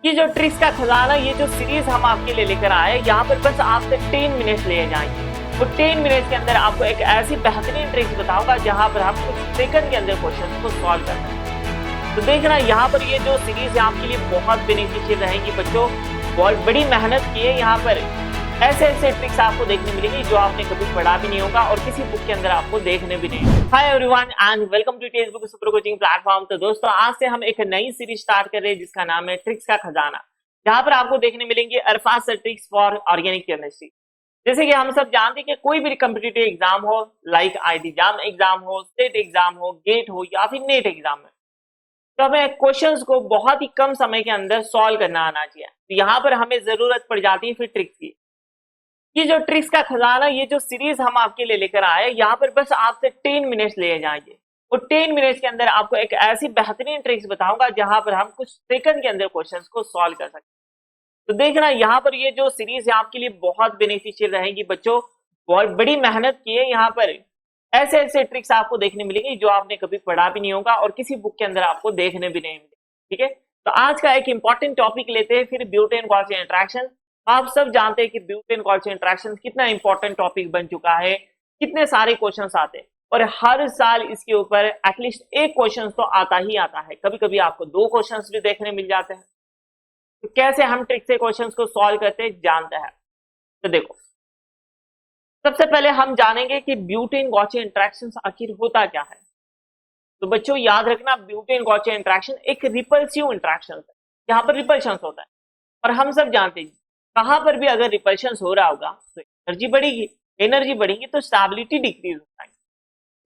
ये जो ट्रिक्स का खजाना, ये जो सीरीज हम आपके लिए लेकर आए, यहाँ पर बस आपसे 10 मिनट लिए जाएंगे। वो 10 मिनट के अंदर आपको एक ऐसी बेहतरीन ट्रिक्स बताऊंगा जहाँ पर हम कुछ सेकंड के अंदर क्वेश्चन को सॉल्व कर सकते हैं। तो देखना यहाँ पर ये जो सीरीज है आपके लिए बहुत बेनिफिशियल रहेगी बच्चों। बहुत बड़ी मेहनत की है, यहाँ पर ऐसे ऐसे ट्रिक्स आपको देखने मिलेंगी जो आपने कभी पढ़ा भी नहीं होगा और किसी बुक के अंदर आपको देखने भी नहीं। Hi everyone and welcome to text book super coaching platform. तो दोस्तों आज से हम एक नई सीरीज स्टार्ट कर रहे हैं जिसका नाम है ट्रिक्स का खजाना, जहां पर आपको देखने मिलेंगे alpha tricks for organic chemistry. जैसे कि हम सब जानते हैं कि कोई भी कम्पिटिटिव एग्जाम हो, लाइक आईटी जाम एग्जाम हो, स्टेट एग्जाम हो, गेट हो या फिर नेट एग्जाम है, तो हमें क्वेश्चंस को बहुत ही कम समय के अंदर सॉल्व करना आना चाहिए। तो यहाँ पर हमें जरूरत पड़ जाती है फिर ट्रिक्स की। ये जो ट्रिक्स का खजाना, ये जो सीरीज हम आपके लिए लेकर आए, यहाँ पर बस आपसे 10 मिनट्स लिए जाएंगे। वो 10 मिनट्स के अंदर आपको एक ऐसी बेहतरीन ट्रिक्स बताऊंगा जहां पर हम कुछ सेकंड के अंदर क्वेश्चंस को सॉल्व कर सकते हैं। तो देखना यहाँ पर ये जो सीरीज है आपके लिए बहुत बेनिफिशियल रहेगी बच्चों। बहुत बड़ी मेहनत की है, यहाँ पर ऐसे ऐसे ट्रिक्स आपको देखने मिलेंगी जो आपने कभी पढ़ा भी नहीं होगा और किसी बुक के अंदर आपको देखने भी नहीं मिलेगी। ठीक है, तो आज का एक इंपॉर्टेंट टॉपिक लेते हैं फिर ब्यूटेन गॉसियन इंटरेक्शन। आप सब जानते हैं कि ब्यूटेन गॉसियन इंटरेक्शन कितना इंपॉर्टेंट टॉपिक बन चुका है, कितने सारे क्वेश्चंस आते हैं और हर साल इसके ऊपर एटलीस्ट एक क्वेश्चन तो आता ही आता है। कभी कभी आपको 2 क्वेश्चंस भी देखने मिल जाते हैं। तो कैसे हम ट्रिक से क्वेश्चंस को सॉल्व करते हैं जानते हैं। तो देखो, सबसे पहले हम जानेंगे कि ब्यूटेन गॉसियन इंटरेक्शन आखिर होता क्या है। तो बच्चों याद रखना, ब्यूटेन गॉसियन इंटरेक्शन एक रिपल्सिव इंटरेक्शन है, जहां पर रिपल्शन होता है। और हम सब जानते हैं कहां पर भी अगर रिपल्शन हो रहा होगा तो एनर्जी बढ़ेगी, एनर्जी बढ़ेगी तो स्टेबिलिटी डिक्रीज होता है।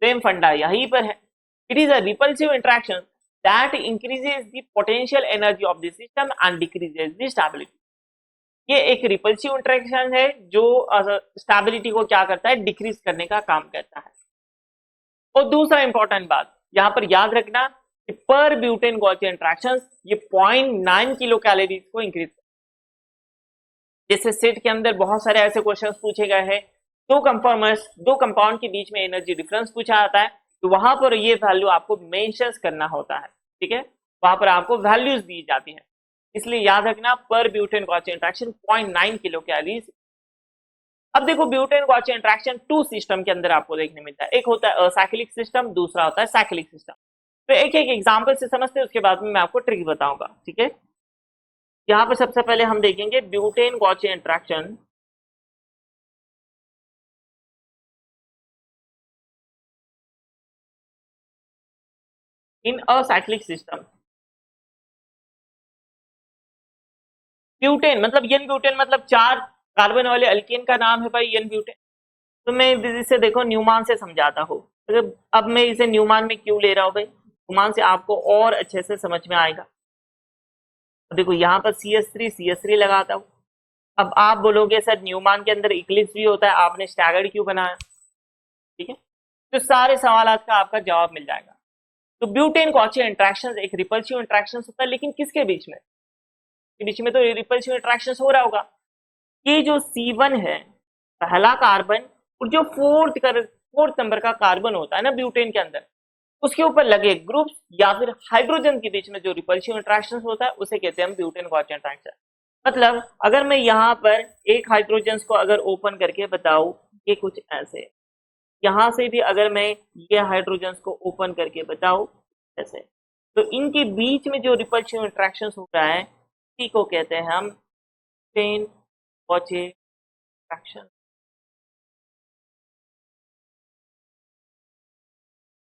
सेम फंडा यहीं पर है। It is a repulsive interaction that increases the potential energy of the system and decreases the stability. ये एक रिपल्सिव इंटरेक्शन है जो स्टेबिलिटी को क्या करता है, डिक्रीज करने का काम करता है। और दूसरा इंपॉर्टेंट बात यहां पर याद रखना, पर ब्यूटेन गॉसियन इंटरेक्शन ये 0.9 किलो कैलोरीज को इंक्रीज। जैसे सेट के अंदर बहुत सारे ऐसे क्वेश्चंस पूछे गए हैं, दो कंपाउंड के बीच में एनर्जी डिफरेंस पूछा जाता है, तो वहां पर ये वैल्यू आपको मेंशन करना होता है। ठीक है, वहां पर आपको वैल्यूज दी जाती है, इसलिए याद रखना पर butane Gaussian interaction 0.9 kilo calories. अब देखो, ब्यूटेन गॉसियन इंटरेक्शन 2 सिस्टम के अंदर आपको देखने मिलता है। एक होता है असाइक्लिक सिस्टम, दूसरा होता है साइक्लिक सिस्टम। तो एक एक एग्जाम्पल से समझते हैं, उसके बाद में मैं आपको ट्रिक बताऊंगा। ठीक है, यहाँ पर सबसे पहले हम देखेंगे ब्यूटेन गॉसियन इंटरेक्शन इन असाइक्लिक सिस्टम। ब्यूटेन मतलब एन ब्यूटेन, मतलब 4 कार्बन वाले अल्केन का नाम है भाई एन ब्यूटेन। तो मैं इसे देखो न्यूमान से समझाता हूँ। अब मैं इसे न्यूमान में क्यों ले रहा हूँ भाई, न्यूमान से आपको और अच्छे से समझ में आएगा। देखो यहाँ पर CH3 लगाता हूँ। अब आप बोलोगे सर न्यूमान के अंदर इक्लिप्स भी होता है, आपने स्टैगर्ड क्यों बनाया। ठीक है, तो सारे सवाल का आपका जवाब मिल जाएगा। तो ब्यूटेन गॉसियन इंटरेक्शन एक रिपल्सिव इंटरेक्शन होता है, लेकिन किसके बीच में, के बीच में तो रिपल्सिव इंटरेक्शन हो रहा होगा। ये जो C1 है पहला कार्बन, और जो फोर्थ नंबर का कार्बन होता है ना ब्यूटेन के अंदर, उसके ऊपर लगे ग्रुप्स या फिर हाइड्रोजन के बीच में जो रिपल्सिव इंटरेक्शन होता है उसे कहते हैं हम ब्यूटेन गॉसियन इंटरेक्शन। मतलब अगर मैं यहाँ पर एक हाइड्रोजन को अगर ओपन करके बताऊं, ये कुछ ऐसे, यहां से भी अगर मैं ये हाइड्रोजन को ओपन करके बताऊं ऐसे, तो इनके बीच में जो रिपल्सिव इंटरेक्शन हो रहा है इसी को कहते हैं हम ब्यूटेन गॉसियन इंटरेक्शन।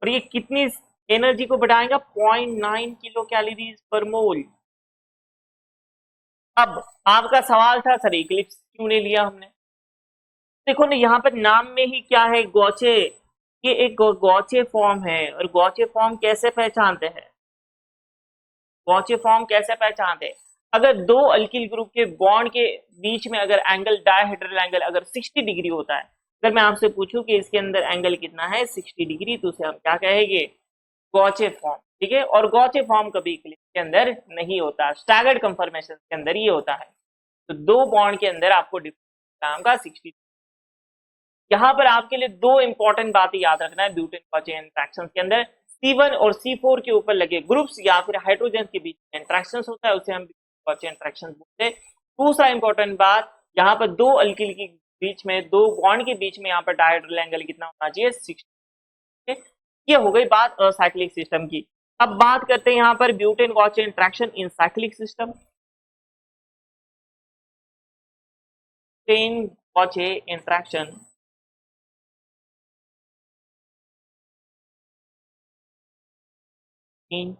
और ये कितनी एनर्जी को बढ़ाएगा, 0.9 किलो कैलोरीज पर मोल। अब आपका सवाल था सर इक्लिप्स क्यों नहीं लिया हमने। देखो ना यहाँ पर नाम में ही क्या है, गॉचे। ये एक गॉचे फॉर्म है, और गॉचे फॉर्म कैसे पहचानते हैं, गॉचे फॉर्म कैसे पहचानते हैं, अगर 2 अल्किल ग्रुप के बॉन्ड के बीच में अगर एंगल, डायहेड्रल एंगल अगर 60 डिग्री होता है, अगर मैं आपसे पूछूं कि इसके अंदर एंगल कितना है 60 डिग्री, तो उसे हम क्या कहेंगे, गॉचे फॉर्म। ठीक है, और गॉचे फॉर्म कभी इक्लिप्स के अंदर नहीं होता, स्टैगर्ड कंफर्मेशन के अंदर ये होता है। तो 2 बॉन्ड के अंदर आपको डिफरेंस का 60। यहाँ पर आपके लिए 2 इंपॉर्टेंट बातें याद रखना है ब्यूटेन गॉसियन इंटरेक्शन के अंदर। C1 और C4 के ऊपर लगे ग्रुप्स या फिर हाइड्रोजन के बीच इंटरेक्शन होता है, उसे हम गॉचे इंटरेक्शन बोलते हैं। दूसरा इंपॉर्टेंट बात, यहाँ पर दो अल्किल के बीच में, दो बॉन्ड के बीच में यहाँ पर डायहेड्रल एंगल कितना होना चाहिए, 60। ये हो गई बात साइक्लिक सिस्टम की। अब बात करते हैं यहाँ पर ब्यूटेन गॉचे इंटरेक्शन इन साइक्लिक सिस्टम। ब्यूटेन गॉचे इंटरेक्शन इन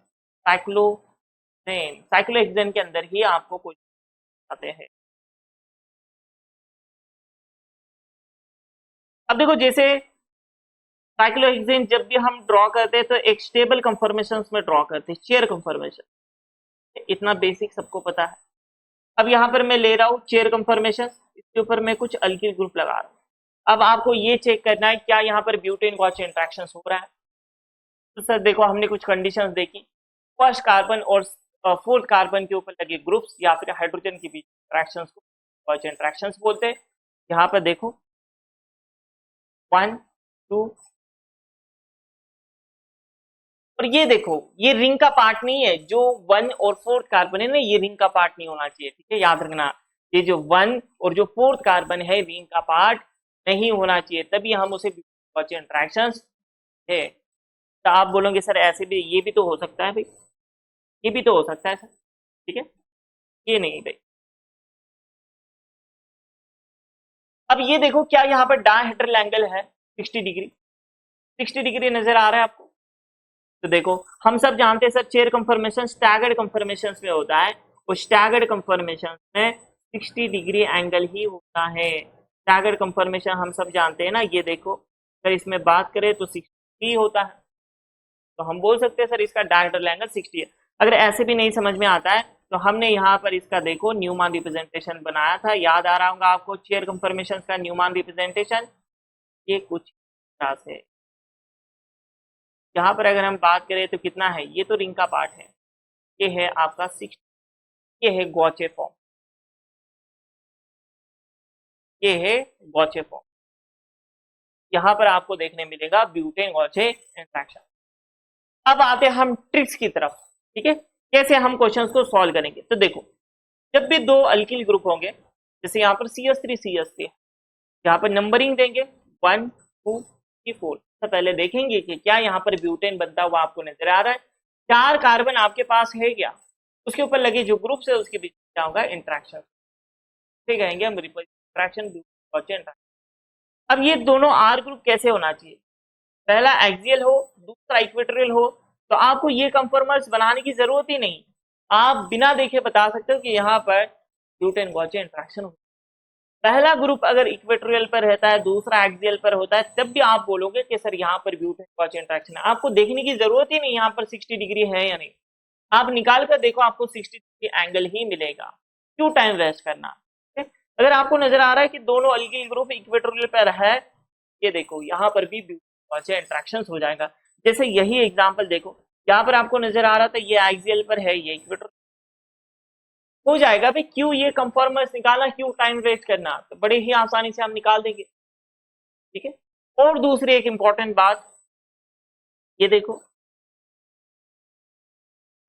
साइक्लोहेक्सेन। साइक्लोहेक्सेन के अंदर ही आपको कुछ आते हैं। अब देखो, जैसे साइक्लोहेक्सेन जब भी हम ड्रॉ करते हैं तो एक स्टेबल कंफर्मेशन में ड्रॉ करते हैं, चेयर कंफर्मेशन। इतना बेसिक सबको पता है। अब यहाँ पर मैं ले रहा हूँ चेयर कंफर्मेशन, इसके ऊपर मैं कुछ अल्किल ग्रुप लगा रहा हूँ। अब आपको ये चेक करना है क्या यहाँ पर ब्यूटेन गॉचे इंटरेक्शन हो रहा है। तो सर देखो, हमने कुछ कंडीशंस देखी। फर्स्ट कार्बन और फोर्थ कार्बन के ऊपर लगे ग्रुप्स या फिर हाइड्रोजन के बीच इंटरेक्शंस को गॉचे इंटरेक्शंस बोलते हैं। यहाँ पर देखो 1 2, और ये देखो, ये रिंग का पार्ट नहीं है। जो 1 और 4th कार्बन है ना, ये रिंग का पार्ट नहीं होना चाहिए, ठीक है, याद रखना। ये जो 1 और जो 4th कार्बन है, रिंग का पार्ट नहीं होना चाहिए, तभी हम उसे गॉचे इंटरेक्शंस है। तो आप बोलोगे सर ऐसे भी, ये भी तो हो सकता है भाई, ये भी तो हो सकता है सर, ठीक है, ये नहीं भाई। अब ये देखो, क्या यहाँ पर डायहेड्रल एंगल है 60 डिग्री, 60 डिग्री नजर आ रहा है आपको। तो देखो, हम सब जानते हैं sir chair confirmation staggered confirmation में होता है, और स्टैगर्ड कंफर्मेशन में 60 डिग्री एंगल ही होता है। स्टैगर्ड कंफर्मेशन हम सब जानते हैं ना। ये देखो सर, इसमें बात करें तो 60 होता है, तो हम बोल सकते हैं सर इसका डायहेड्रल एंगल 60 है। अगर ऐसे भी नहीं समझ में आता है तो हमने यहाँ पर इसका देखो न्यूमैन रिप्रेजेंटेशन बनाया था, याद आ रहा होगा आपको चेयर कंफर्मेशन का न्यूमैन रिप्रेजेंटेशन। ये कुछ से यहाँ पर अगर हम बात करें तो कितना है, ये तो रिंग का पार्ट है, ये है आपका 60, ये है गॉचे फॉर्म, ये है गॉचे फॉर्म। यहाँ पर आपको देखने मिलेगा ब्यूटेन गॉचे इंटरेक्शन। अब आते हैं हम ट्रिक्स की तरफ, ठीक है, कैसे हम क्वेश्चंस को सॉल्व करेंगे। तो देखो, जब भी दो अल्किल ग्रुप होंगे, जैसे यहाँ पर CH3 CH3, यहाँ पर नंबरिंग देंगे 1 2 3 4। तो पहले देखेंगे कि क्या यहाँ पर ब्यूटेन बनता हुआ आपको नजर आ रहा है। 4 कार्बन आपके पास है क्या, उसके ऊपर लगे जो ग्रुप है उसके बीच क्या होगा, इंट्रैक्शन, ठीक कहेंगे हम इंट्रैक्शन। अब ये दोनों आर ग्रुप कैसे होना चाहिए, पहला एक्सियल हो, दूसरा इक्वेटोरियल हो। तो आपको ये कंफर्मर्स बनाने की जरूरत ही नहीं, आप बिना देखे बता सकते हो कि यहाँ पर ब्यूटेन गॉचे इंटरेक्शन हो। पहला ग्रुप अगर इक्वेटोरियल पर रहता है, दूसरा एक्सियल पर होता है, तब भी आप बोलोगे कि सर यहाँ पर ब्यूटेन गॉचे इंटरेक्शन है। आपको देखने की जरूरत ही नहीं यहाँ पर 60 डिग्री है या नहीं, आप निकाल कर देखो, आपको 60 डिग्री एंगल ही मिलेगा। क्यों टाइम वेस्ट करना। अगर आपको नजर आ रहा है कि दोनों अल्किल ग्रुप इक्वेटोरियल पर है, ये देखो यहाँ पर भी ब्यूटेन इंटरेक्शन हो जाएगा। जैसे यही एग्जाम्पल देखो, यहाँ पर आपको नजर आ रहा था ये एक्सियल पर है, ये इक्वेटोरियल हो जाएगा भाई। क्यों ये कंफर्मर्स निकालना, क्यों टाइम वेस्ट करना, तो बड़े ही आसानी से हम निकाल देंगे, ठीक है। और दूसरी एक इंपॉर्टेंट बात, ये देखो,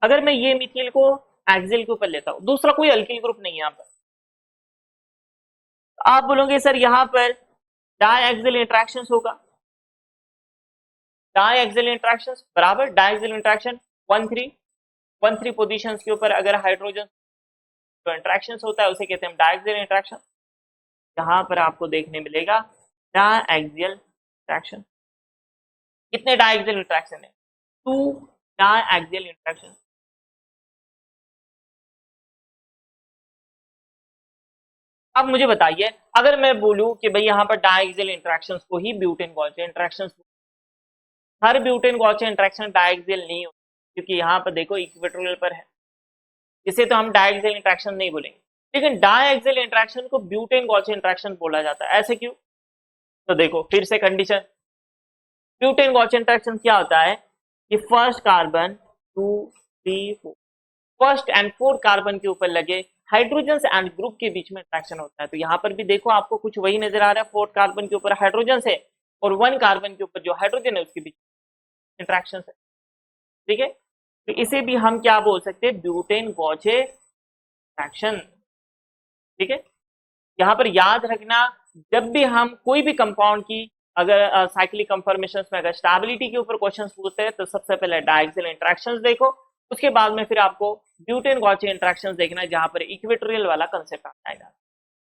अगर मैं ये मिथिल को एक्सियल के ऊपर लेता हूं, दूसरा कोई अल्किल ग्रुप नहीं है यहाँ पर, आप बोलोगे सर यहाँ पर डायएक्सियल इंटरेक्शन होगा। डायएक्सियल इंटरेक्शन बराबर डायएक्सियल इंटरेक्शन 1 3 पोजीशन के ऊपर अगर हाइड्रोजन तो इंटरेक्शन होता है, उसे कहते हैं डायएक्सियल इंटरेक्शन। यहाँ पर आपको देखने मिलेगा डायएक्सियल इंटरेक्शन। कितने डायएक्सियल इंटरेक्शन है, 2 डायएक्सियल इंटरेक्शन। अब मुझे बताइए, अगर मैं बोलूं कि भाई यहाँ पर डायएक्सियल इंटरेक्शंस को ही ब्यूटेन गॉचे इंटरेक्शंस, हर ब्यूटेन गॉचे इंटरेक्शन डायएक्सियल नहीं होती, क्योंकि यहाँ पर देखो इक्वेटोरियल पर है, इसे तो हम डायएक्सियल इंटरेक्शन नहीं बोलेंगे, लेकिन डायएक्सियल इंटरेक्शन को ब्यूटेन गॉचे इंटरेक्शन बोला जाता है। ऐसे क्यों, तो देखो फिर से कंडीशन, ब्यूटेन गॉचे इंटरेक्शन क्या होता है कि first carbon 2 3 4, first and fourth carbon के ऊपर लगे हाइड्रोजन एंड ग्रुप के बीच में इंटरेक्शन होता है। तो यहाँ पर भी देखो आपको कुछ वही नजर आ रहा है, फोर्थ कार्बन के ऊपर हाइड्रोजन है और 1 कार्बन के ऊपर जो हाइड्रोजन है उसके बीच इंटरेक्शन है, ठीक है। तो इसे भी हम क्या बोल सकते हैं, ब्यूटेन गॉचे इंटरेक्शन। ठीक है, यहाँ पर याद रखना, जब भी हम कोई भी कंपाउंड की अगर साइक्लिक कंफर्मेशन में अगर स्टेबिलिटी के ऊपर क्वेश्चन पूछते हैं तो सबसे पहले डायक्सियल इंटरेक्शंस देखो, उसके बाद में फिर आपको ब्यूटेन गॉचे इंटरेक्शंस देखना है जहां पर इक्वेटोरियल वाला कंसेप्ट आ जाएगा।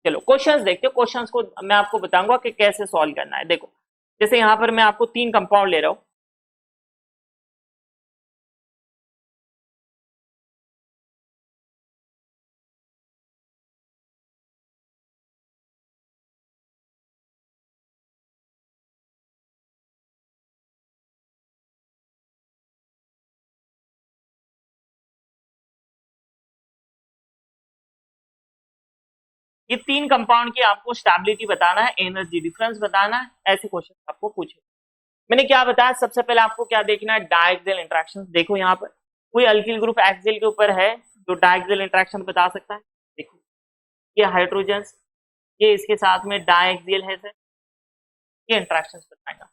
चलो क्वेश्चंस देखते हो, क्वेश्चंस को मैं आपको बताऊंगा कि कैसे सॉल्व करना है। देखो जैसे यहाँ पर मैं आपको 3 कंपाउंड ले रहा हूँ, ये 3 कंपाउंड की आपको स्टेबिलिटी बताना है, एनर्जी डिफरेंस बताना है, ऐसे क्वेश्चन आपको पूछे। मैंने क्या बताया, सबसे पहले आपको क्या देखना है, डायक्सियल इंटरेक्शंस। देखो यहाँ पर कोई अल्किल ग्रुप एक्सियल के ऊपर है जो डायक्सियल इंटरेक्शन बता सकता है। देखो ये हाइड्रोजन्स, ये इसके साथ में डायक्सियल है सर, ये इंटरेक्शंस बताएगा।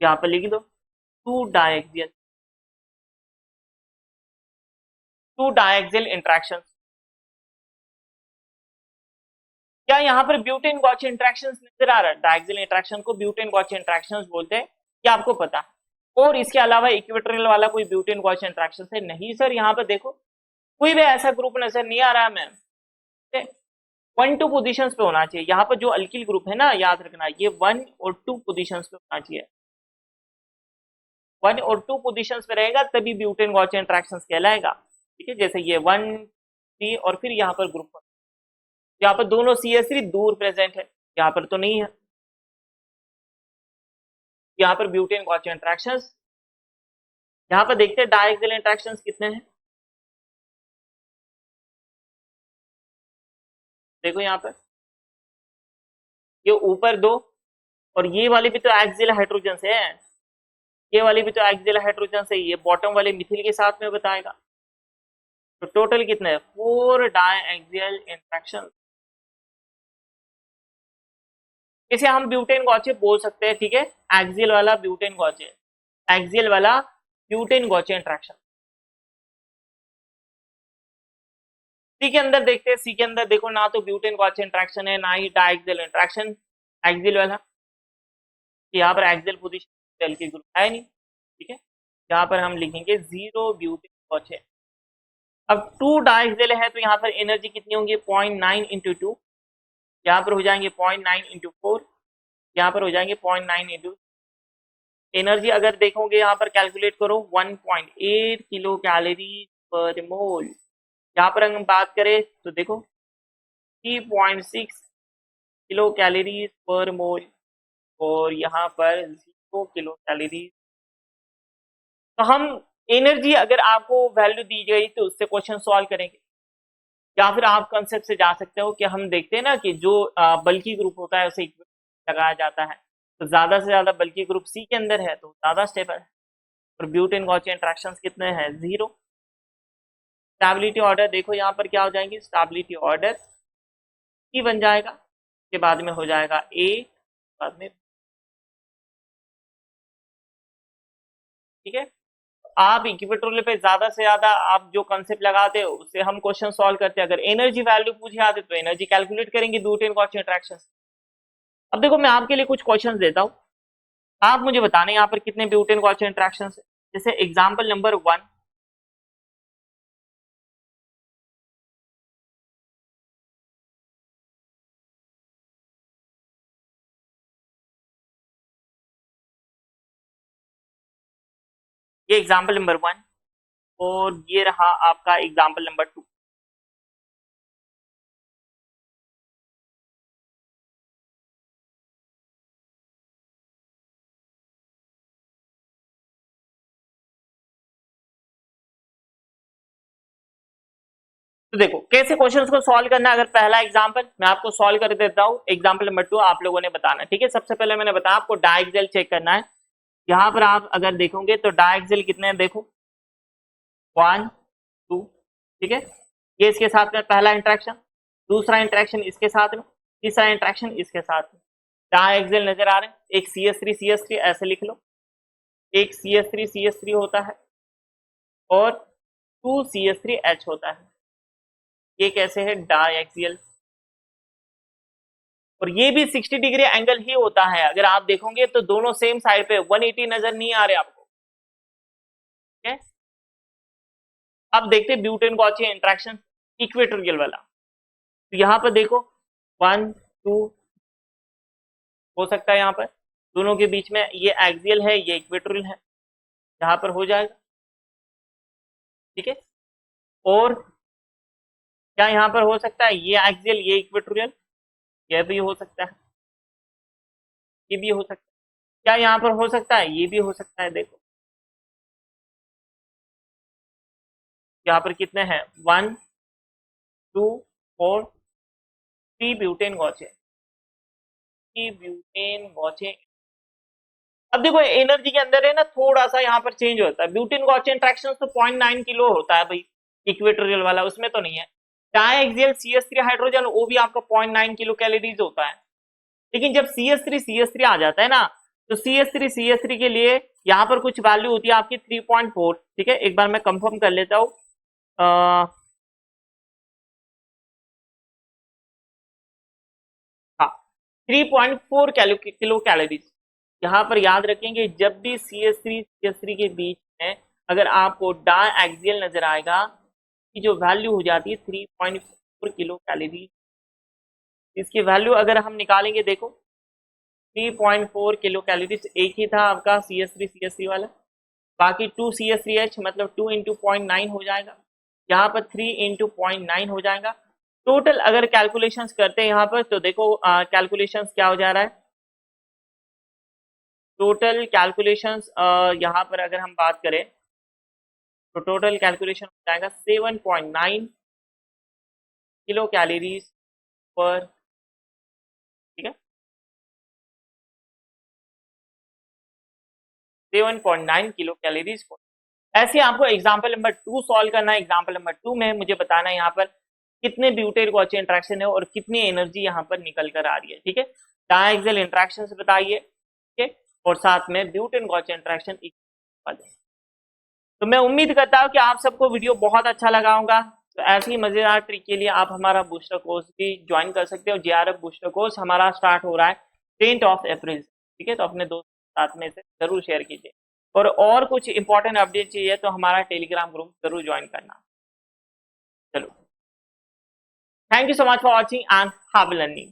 यहाँ पर लिख दो टू डायक्सियल इंटरेक्शंस। क्या यहाँ पर ब्यूटेन गॉचे इंटरेक्शंस नजर आ रहा है? डायक्सियल इंटरेक्शन को ब्यूटेन गॉचे इंटरेक्शंस बोलते हैं, क्या आपको पता है? और इसके अलावा इक्वेटोरियल वाला कोई ब्यूटेन गॉचे इंटरेक्शन है? नहीं सर, यहाँ पर देखो कोई भी ऐसा ग्रुप नजर नहीं आ रहा है मैम। 1-2 पोजीशंस पे होना चाहिए। यहाँ पर जो अल्किल ग्रुप है ना, याद रखना ये 1 और 2 पोजीशंस पे होना चाहिए। 1 और 2 पोजीशंस पे रहेगा तभी ब्यूटेन गॉचे इंटरेक्शंस कहलाएगा। ठीक है, जैसे ये 1 3 और फिर यहाँ पर ग्रुप, यहाँ पर दोनों CH3 दूर प्रेजेंट है, यहाँ पर तो नहीं है। यहाँ पर ब्यूटेन गॉचे इंटरेक्शंस, यहाँ पर देखते हैं डायक्सियल इंटरेक्शंस कितने हैं। देखो यहाँ पर ये ऊपर 2 और ये वाली भी तो एक्सियल हाइड्रोजन से है, ये वाली भी तो एक्सियल हाइड्रोजन से, ये बॉटम वाले मिथिल के साथ में बताएगा। तो टोटल कितने हैं? 4 डायक्सियल इंटरेक्शन। इसे हम ब्यूटेन गॉचे बोल सकते हैं। ठीक है, एक्सियल वाला ब्यूटेन गॉचे, एक्सियल वाला ब्यूटेन गॉचे इंटरेक्शन। सी के अंदर देखते हैं, सी के अंदर देखो ना तो ब्यूटेन गॉचे इंटरेक्शन है ना ही डायक्सियल इंटरेक्शन। एक्सियल वाला यहाँ पर एक्सियल पोजीशन एल के ग्रुप है नहीं। ठीक है, यहाँ पर हम लिखेंगे 0 ब्यूटेन गॉचे। अब 2 डायक्सियल है तो यहाँ पर एनर्जी कितनी होंगी? 0.9 इंटू 2, यहाँ पर हो जाएंगे 0.9 इंटू 4, यहाँ पर हो जाएंगे 0.9 इंटू। एनर्जी अगर देखोगे यहाँ पर कैलकुलेट करो 1.8 किलो कैलोरी पर मोल। यहाँ पर हम बात करें तो देखो 3.6 किलो कैलोरी पर मोल और यहाँ पर 0 किलो कैलोरी। तो हम एनर्जी अगर आपको वैल्यू दी गई तो उससे क्वेश्चन सॉल्व करेंगे, या फिर आप कंसेप्ट से जा सकते हो कि हम देखते हैं ना कि जो बल्कि ग्रुप होता है उसे लगाया जाता है, तो ज्यादा से ज्यादा बल्कि ग्रुप सी के अंदर है तो ज्यादा स्टेबल है। और ब्यूटेन गॉचे इंटरेक्शंस कितने हैं? 0। स्टेबिलिटी ऑर्डर देखो यहाँ पर क्या हो जाएंगे, स्टेबिलिटी ऑर्डर ई बन जाएगा, उसके बाद में हो जाएगा ए, बाद में। ठीक है, आप इक्वेटोरियल पे ज्यादा से ज्यादा आप जो कंसेप्ट लगाते हो उससे हम क्वेश्चन सॉल्व करते हैं। अगर एनर्जी वैल्यू पूछे आते तो एनर्जी कैलकुलेट करेंगे ब्यूटेन गॉचे इंटरेक्शन। अब देखो मैं आपके लिए कुछ क्वेश्चंस देता हूँ, आप मुझे बताने यहाँ पर कितने ब्यूटेन गॉचे इंटरेक्शन है। जैसे एग्जाम्पल नंबर 1, ये एग्जाम्पल नंबर 1 और ये रहा आपका एग्जाम्पल नंबर 2। तो देखो कैसे क्वेश्चंस को सॉल्व करना है। अगर पहला एग्जांपल मैं आपको सॉल्व कर देता हूँ, एग्जांपल नंबर 2 आप लोगों ने बताना। ठीक है, सबसे पहले मैंने बताया आपको डायक्सियल चेक करना है। यहाँ पर आप अगर देखोगे तो डायक्सियल कितने हैं, देखो 1 2। ठीक है, ये इसके साथ में पहला इंटरेक्शन, दूसरा इंटरेक्शन इसके साथ में, तीसरा इंटरेक्शन इसके साथ में। डायक्सियल नजर आ रहे हैं, एक CH3 ऐसे लिख लो, एक CH3 होता है और 2 CH3H होता है। ये कैसे है, डायएक्सियल, और ये भी 60 डिग्री एंगल ही होता है। अगर आप देखोगे तो दोनों सेम साइड पे 180 नजर नहीं आ रहे आपको। ठीक है, अब देखते हैं ब्यूटेन गॉचे इंट्रैक्शन इक्वेटोरियल वाला। तो यहाँ पर देखो 1 2 हो सकता है, यहाँ पर दोनों के बीच में ये एक्सियल है, ये इक्वेटोरियल है, यहाँ पर हो जाएगा। ठीक है, और क्या यहाँ पर हो सकता है ये एक्सियल ये इक्वेटोरियल, यह भी हो सकता है, ये भी हो सकता है। क्या यहाँ पर हो सकता है, ये भी हो सकता है। देखो यहाँ पर कितने हैं, 1 2 4 3 ब्यूटेन गॉचे, 3 ब्यूटेन गॉचे। अब देखो एनर्जी के अंदर है ना थोड़ा सा यहाँ पर चेंज होता है। ब्यूटेन गॉचे इंट्रैक्शन तो 0.9 किलो होता है भाई, इक्वेटोरियल वाला उसमें तो नहीं है। डायएक्सियल CH3 हाइड्रोजन वो भी आपका 0.9 किलो कैलोरीज होता है। लेकिन जब CH3 आ जाता है ना, तो CH3 के लिए यहाँ पर कुछ वैल्यू होती है आपकी 3.4। ठीक है, एक बार मैं कंफर्म कर लेता हूँ। हाँ, 3.4 किलो कैलोरीज। यहाँ पर याद रखेंगे जब भी CH3 के बीच में अगर आपको डायएक्सियल नजर आएगा कि जो वैल्यू हो जाती है 3.4 किलो कैलोरी। इसकी वैल्यू अगर हम निकालेंगे, देखो 3.4 किलो कैलोरीज एक ही था आपका CH3 वाला, बाकी 2 CH3H मतलब 2 इंटू 0.9 हो जाएगा, यहाँ पर 3 इंटू 0.9 हो जाएगा। टोटल अगर कैलकुलेशंस करते हैं यहाँ पर तो देखो कैलकुलेशंस क्या हो जा रहा है। टोटल कैलकुलेशंस यहाँ पर अगर हम बात करें तो टोटल कैलकुलेशन हो जाएगा 7.9 किलो कैलोरीज पर। ठीक है, 7.9 किलो कैलोरीज पर। ऐसे आपको एग्जांपल नंबर 2 सॉल्व करना है। एग्जांपल नंबर 2 में मुझे बताना है यहाँ पर कितने ब्यूटेन गॉचे इंट्रैक्शन है और कितनी एनर्जी यहाँ पर निकल कर आ रही है। ठीक है, डायएक्सियल इंट्रैक्शन बताइए। ठीक है, और साथ में ब्यूटेन गॉचे इंट्रैक्शन। तो मैं उम्मीद करता हूँ कि आप सबको वीडियो बहुत अच्छा लगा होगा। तो ऐसी मजेदार ट्रिक के लिए आप हमारा बूस्टर कोर्स भी ज्वाइन कर सकते हो। JRF बूस्टर कोर्स हमारा स्टार्ट हो रहा है 10 अप्रैल से। ठीक है, तो अपने दोस्त साथ में से जरूर शेयर कीजिए, और कुछ इंपॉर्टेंट अपडेट चाहिए तो हमारा टेलीग्राम ग्रुप जरूर ज्वाइन करना। चलो, thank you so much for watching and happy learning.